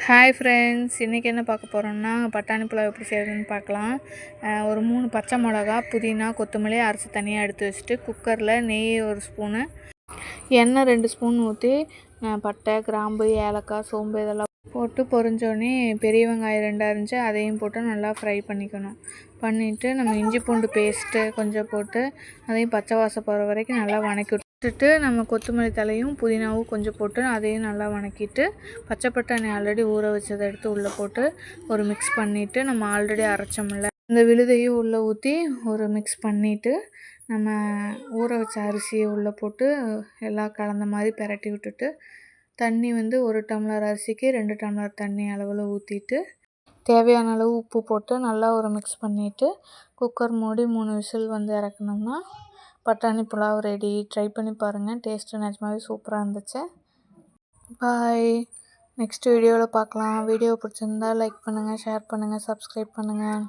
Hi friends, இன்றைக்கி என்ன பார்க்க போகிறோம்னா பட்டாணி புலாவ் எப்படி செய்கிறதுன்னு பார்க்கலாம். ஒரு 3 பச்சை மிளகா, புதினா, கொத்தமல்லி அரைச்சி தனியாக எடுத்து வச்சுட்டு குக்கரில் நெய் 1 ஸ்பூனு, எண்ணெய் 2 ஸ்பூன் ஊற்றி பட்டை, கிராம்பு, ஏலக்காய், சோம்பு இதெல்லாம் போட்டு பொரிஞ்சோடனே பெரிய வெங்காயம் 2 அரிஞ்சு அதையும் போட்டு நல்லா ஃப்ரை பண்ணிவிட்டு நம்ம இஞ்சி பூண்டு பேஸ்ட்டு கொஞ்சம் போட்டு அதையும் பச்சை வாசம் போகிற வரைக்கும் நல்லா வணக்கிட்டு நம்ம கொத்தமல்லி தலையும் புதினாவும் கொஞ்சம் போட்டு அதையும் நல்லா வணக்கிட்டு பச்சை பட்டாணி ஆல்ரெடி ஊற வச்சதை எடுத்து உள்ளே போட்டு ஒரு மிக்ஸ் பண்ணிவிட்டு நம்ம ஆல்ரெடி அரைச்சோம்ல அந்த விழுதையும் உள்ளே ஊற்றி ஒரு மிக்ஸ் பண்ணிவிட்டு நம்ம ஊற வச்ச அரிசியை உள்ளே போட்டு எல்லாம் கலந்த மாதிரி பிரட்டி விட்டுட்டு தண்ணி 1 டம்ளர் அரிசிக்கு 2 டம்ளர் தண்ணி அளவில் ஊற்றிட்டு தேவையான அளவு உப்பு போட்டு நல்லா ஒரு மிக்ஸ் பண்ணிவிட்டு குக்கர் மூடி 3 விசில் இறக்கணும்னா பட்டாணி புலாவ் ரெடி. ட்ரை பண்ணி பாருங்கள், டேஸ்ட்டு நிஜமாவே சூப்பராக இருந்துச்சு. பாய், நெக்ஸ்ட் வீடியோவில் பார்க்கலாம். வீடியோ பிடிச்சிருந்தா லைக் பண்ணுங்கள், ஷேர் பண்ணுங்கள், சப்ஸ்கிரைப் பண்ணுங்கள்.